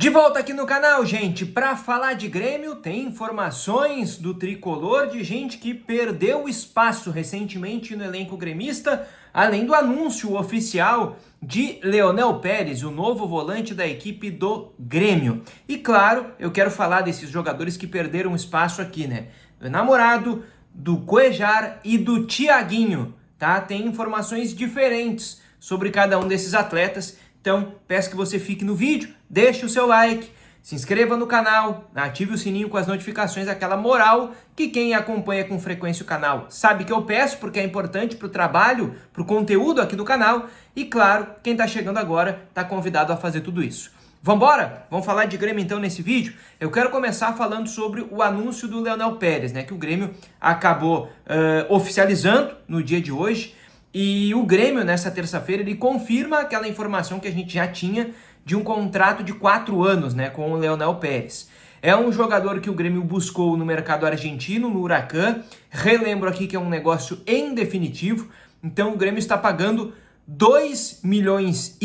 De volta aqui no canal, gente, para falar de Grêmio, tem informações do tricolor de gente que perdeu espaço recentemente no elenco gremista, além do anúncio oficial de Leonel Pérez, o novo volante da equipe do Grêmio. E claro, eu quero falar desses jogadores que perderam espaço aqui, né? Do Namorado, do Cuéllar e do Thiaguinho, tá? Tem informações diferentes sobre cada um desses atletas. Então, peço que você fique no vídeo, deixe o seu like, se inscreva no canal, ative o sininho com as notificações, aquela moral que quem acompanha com frequência o canal sabe que eu peço, porque é importante para o trabalho, para o conteúdo aqui do canal. E claro, quem está chegando agora está convidado a fazer tudo isso. Vambora? Vamos falar de Grêmio então nesse vídeo? Eu quero começar falando sobre o anúncio do Leonel Pérez, né? Que o Grêmio acabou oficializando no dia de hoje. E o Grêmio, nessa terça-feira, ele confirma aquela informação que a gente já tinha de um contrato de 4 anos, né, com o Leonel Pérez. É um jogador que o Grêmio buscou no mercado argentino, no Huracan. Relembro aqui que é um negócio em definitivo. Então o Grêmio está pagando 2,5 milhões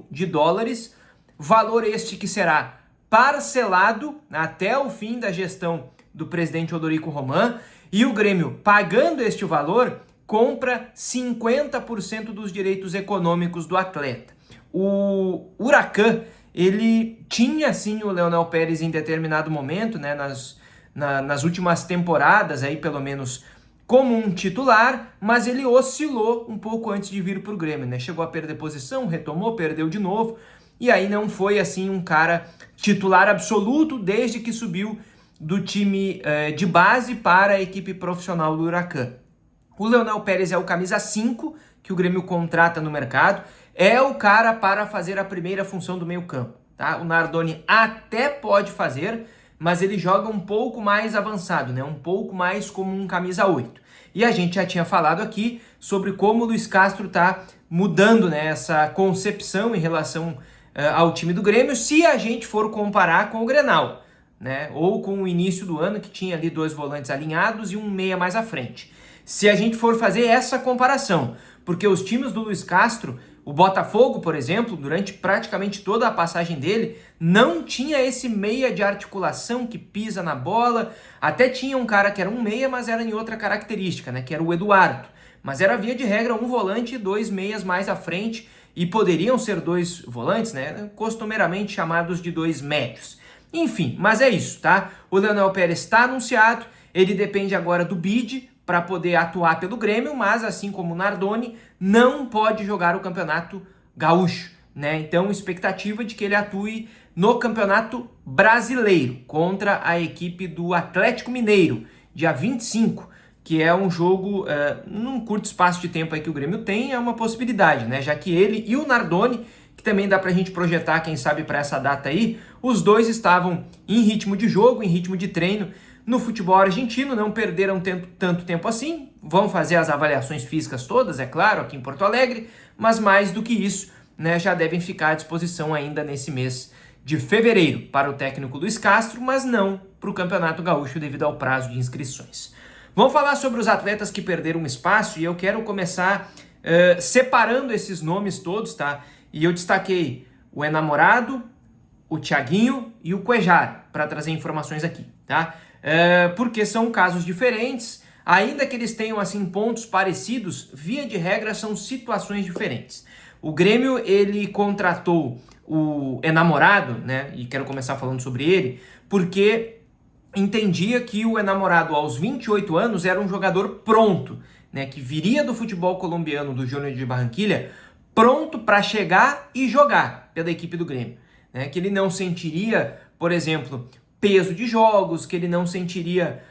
de dólares, valor este que será parcelado até o fim da gestão do presidente Odorico Roman. E o Grêmio, pagando este valor, compra 50% dos direitos econômicos do atleta. O Huracan, ele tinha sim o Leonel Pérez em determinado momento, né, nas últimas temporadas, aí pelo menos como um titular, mas ele oscilou um pouco antes de vir para o Grêmio, né? Chegou a perder posição, retomou, perdeu de novo, e aí não foi assim um cara titular absoluto desde que subiu do time de base para a equipe profissional do Huracan. O Leonel Pérez é o camisa 5 que o Grêmio contrata no mercado, é o cara para fazer a primeira função do meio campo, tá? O Nardoni até pode fazer, mas ele joga um pouco mais avançado, né? Um pouco mais como um camisa 8. E a gente já tinha falado aqui sobre como o Luiz Castro está mudando, né, essa concepção em relação ao time do Grêmio, se a gente for comparar com o Grenal, né? Ou com o início do ano, que tinha ali 2 volantes alinhados e um meia mais à frente. Se a gente for fazer essa comparação, porque os times do Luiz Castro, o Botafogo, por exemplo, durante praticamente toda a passagem dele, não tinha esse meia de articulação que pisa na bola. Até tinha um cara que era um meia, mas era em outra característica, né? Que era o Eduardo. Mas era via de regra um volante e 2 meias mais à frente, e poderiam ser 2 volantes, né? Costumeiramente chamados de 2 médios. Enfim, mas é isso, tá? O Leonel Pérez está anunciado, ele depende agora do bid para poder atuar pelo Grêmio, mas assim como o Nardoni, não pode jogar o Campeonato Gaúcho, né? Então, expectativa de que ele atue no Campeonato Brasileiro contra a equipe do Atlético Mineiro, dia 25, que é um jogo, num curto espaço de tempo aí que o Grêmio tem, é uma possibilidade, né? Já que ele e o Nardoni, que também dá pra gente projetar, quem sabe, para essa data aí, os dois estavam em ritmo de jogo, em ritmo de treino, no futebol argentino, não perderam tanto tempo assim, vão fazer as avaliações físicas todas, é claro, aqui em Porto Alegre, mas mais do que isso, né, já devem ficar à disposição ainda nesse mês de fevereiro para o técnico Luiz Castro, mas não para o Campeonato Gaúcho devido ao prazo de inscrições. Vamos falar sobre os atletas que perderam espaço e eu quero começar separando esses nomes todos, tá? E eu destaquei o Enamorado, o Thiaguinho e o Cuéllar para trazer informações aqui, tá? Porque são casos diferentes, ainda que eles tenham assim pontos parecidos, via de regra são situações diferentes. O Grêmio, ele contratou o Enamorado, né, e quero começar falando sobre ele, porque entendia que o Enamorado aos 28 anos era um jogador pronto, né, que viria do futebol colombiano do Júnior de Barranquilla, pronto para chegar e jogar pela equipe do Grêmio, né, que ele não sentiria, por exemplo, peso de jogos, que ele não sentiria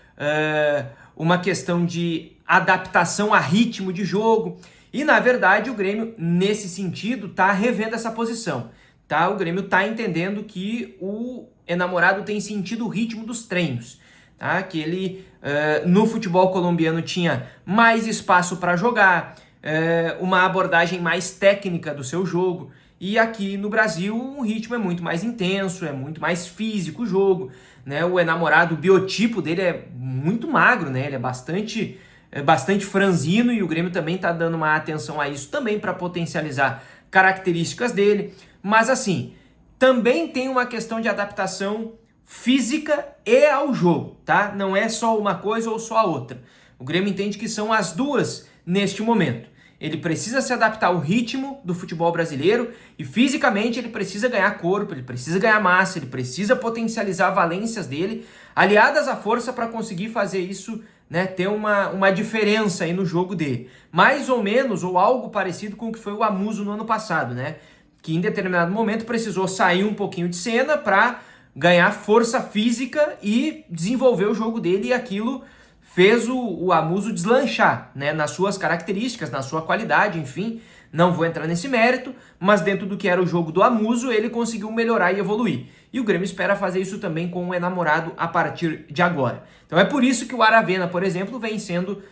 uma questão de adaptação a ritmo de jogo. E, na verdade, o Grêmio, nesse sentido, está revendo essa posição. Tá? O Grêmio está entendendo que o Enamorado tem sentido o ritmo dos treinos. Tá? Que ele, no futebol colombiano, tinha mais espaço para jogar, uma abordagem mais técnica do seu jogo. E aqui no Brasil o ritmo é muito mais intenso, é muito mais físico o jogo, né? O Enamorado, o biotipo dele é muito magro, né? Ele é bastante franzino e o Grêmio também está dando uma atenção a isso também para potencializar características dele. Mas assim, também tem uma questão de adaptação física e ao jogo, tá? Não é só uma coisa ou só a outra. O Grêmio entende que são as duas neste momento. Ele precisa se adaptar ao ritmo do futebol brasileiro e fisicamente ele precisa ganhar corpo, ele precisa ganhar massa, ele precisa potencializar valências dele, aliadas à força para conseguir fazer isso, né, ter uma diferença aí no jogo dele. Mais ou menos, ou algo parecido com o que foi o Amuso no ano passado, né? Que em determinado momento precisou sair um pouquinho de cena para ganhar força física e desenvolver o jogo dele, e aquilo fez o Amuso deslanchar, né, nas suas características, na sua qualidade, enfim. Não vou entrar nesse mérito, mas dentro do que era o jogo do Amuso, ele conseguiu melhorar e evoluir. E o Grêmio espera fazer isso também com o enamorado a partir de agora. Então é por isso que o Aravena, por exemplo, vem sendo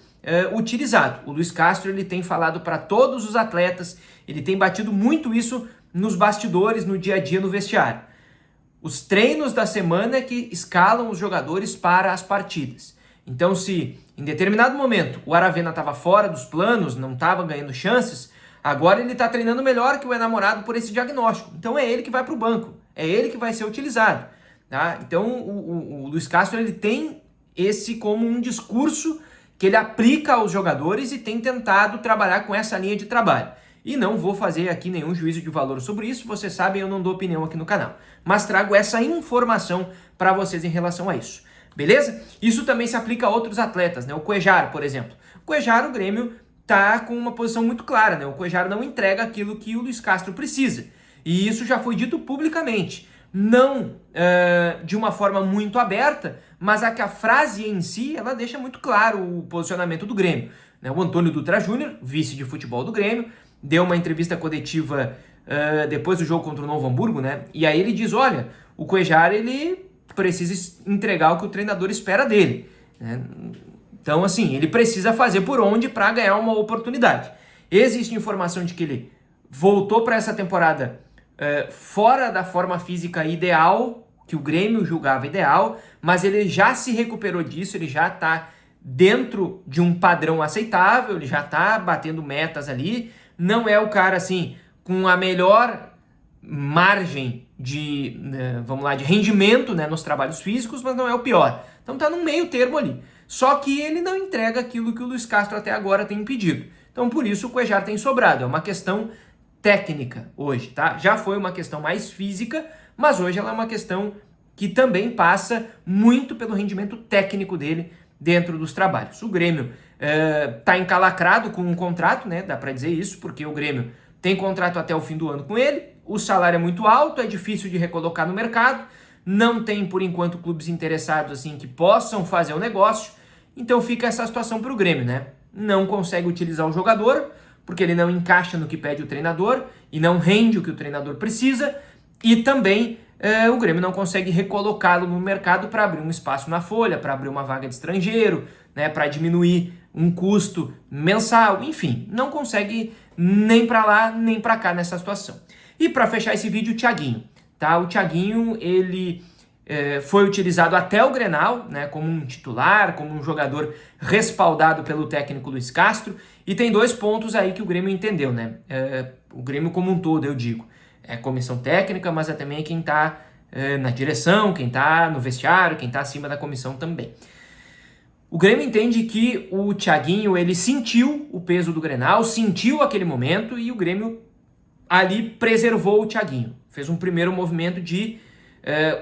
utilizado. O Luis Castro ele tem falado para todos os atletas, ele tem batido muito isso nos bastidores, no dia a dia, no vestiário. Os treinos da semana que escalam os jogadores para as partidas. Então, se em determinado momento o Aravena estava fora dos planos, não estava ganhando chances, agora ele está treinando melhor que o enamorado por esse diagnóstico. Então é ele que vai para o banco, é ele que vai ser utilizado. Tá? Então o Luis Castro ele tem esse como um discurso que ele aplica aos jogadores e tem tentado trabalhar com essa linha de trabalho. E não vou fazer aqui nenhum juízo de valor sobre isso, vocês sabem, eu não dou opinião aqui no canal. Mas trago essa informação para vocês em relação a isso. Beleza? Isso também se aplica a outros atletas, né? O Cuéllar, por exemplo. O Cuéllar, o Grêmio tá com uma posição muito clara, né? O Cuéllar não entrega aquilo que o Luis Castro precisa. E isso já foi dito publicamente. Não de uma forma muito aberta, mas a frase em si, ela deixa muito claro o posicionamento do Grêmio. Né? O Antônio Dutra Júnior, vice de futebol do Grêmio, deu uma entrevista coletiva depois do jogo contra o Novo Hamburgo, né? E aí ele diz, olha, o Cuéllar, ele precisa entregar o que o treinador espera dele. Né? Então, assim, ele precisa fazer por onde para ganhar uma oportunidade. Existe informação de que ele voltou para essa temporada fora da forma física ideal, que o Grêmio julgava ideal, mas ele já se recuperou disso, ele já está dentro de um padrão aceitável, ele já está batendo metas ali. Não é o cara, assim, com a melhor margem de, vamos lá, de rendimento, né, nos trabalhos físicos, mas não é o pior. Então tá num meio termo ali. Só que ele não entrega aquilo que o Luis Castro até agora tem pedido. Então por isso o Cuéllar tem sobrado. É uma questão técnica hoje, tá? Já foi uma questão mais física, mas hoje ela é uma questão que também passa muito pelo rendimento técnico dele dentro dos trabalhos. O Grêmio tá encalacrado com um contrato, né? Dá para dizer isso, porque o Grêmio tem contrato até o fim do ano com ele. O salário é muito alto, é difícil de recolocar no mercado, não tem, por enquanto, clubes interessados assim que possam fazer o negócio, então fica essa situação para o Grêmio, né? Não consegue utilizar o jogador, porque ele não encaixa no que pede o treinador e não rende o que o treinador precisa, e também o Grêmio não consegue recolocá-lo no mercado para abrir um espaço na folha, para abrir uma vaga de estrangeiro, né? Para diminuir um custo mensal, enfim, não consegue nem para lá nem para cá nessa situação. E para fechar esse vídeo, o Thiaguinho, tá? O Thiaguinho, ele foi utilizado até o Grenal, né, como um titular, como um jogador respaldado pelo técnico Luis Castro, e tem dois pontos aí que o Grêmio entendeu, né? O Grêmio como um todo, eu digo. É comissão técnica, mas é também quem tá na direção, quem tá no vestiário, quem tá acima da comissão também. O Grêmio entende que o Thiaguinho, ele sentiu o peso do Grenal, sentiu aquele momento, e o Grêmio ali preservou o Thiaguinho. Fez um primeiro movimento de...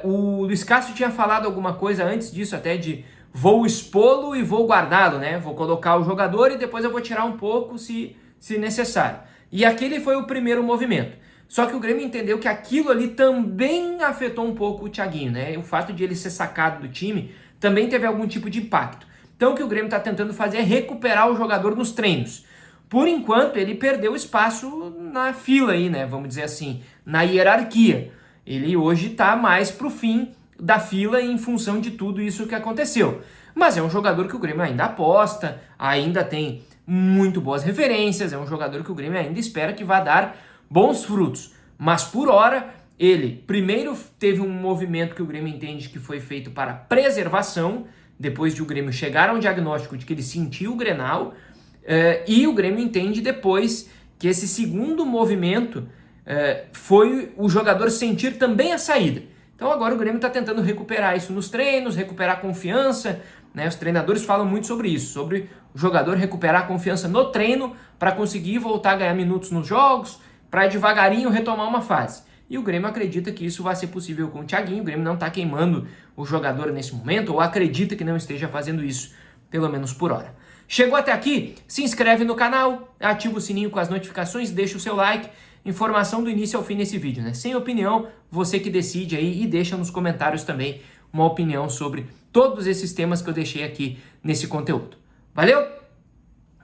o Luis Castro tinha falado alguma coisa antes disso, até de vou expô-lo e vou guardá-lo, né? Vou colocar o jogador e depois eu vou tirar um pouco se necessário. E aquele foi o primeiro movimento. Só que o Grêmio entendeu que aquilo ali também afetou um pouco o Thiaguinho, né? O fato de ele ser sacado do time também teve algum tipo de impacto. Então o que o Grêmio está tentando fazer é recuperar o jogador nos treinos. Por enquanto, ele perdeu espaço na fila aí, né? Vamos dizer assim, na hierarquia. Ele hoje está mais pro fim da fila em função de tudo isso que aconteceu. Mas é um jogador que o Grêmio ainda aposta, ainda tem muito boas referências, é um jogador que o Grêmio ainda espera que vá dar bons frutos. Mas por hora, ele primeiro teve um movimento que o Grêmio entende que foi feito para preservação, depois de o Grêmio chegar a um diagnóstico de que ele sentiu o Grenal, e o Grêmio entende depois que esse segundo movimento foi o jogador sentir também a saída. Então agora o Grêmio está tentando recuperar isso nos treinos, recuperar a confiança, né? Os treinadores falam muito sobre isso, sobre o jogador recuperar a confiança no treino para conseguir voltar a ganhar minutos nos jogos, para devagarinho retomar uma fase. E o Grêmio acredita que isso vai ser possível com o Thiaguinho. O Grêmio não está queimando o jogador nesse momento, ou acredita que não esteja fazendo isso, pelo menos por hora. Chegou até aqui? Se inscreve no canal, ativa o sininho com as notificações, deixa o seu like. Informação do início ao fim desse vídeo, né? Sem opinião, você que decide aí, e deixa nos comentários também uma opinião sobre todos esses temas que eu deixei aqui nesse conteúdo. Valeu?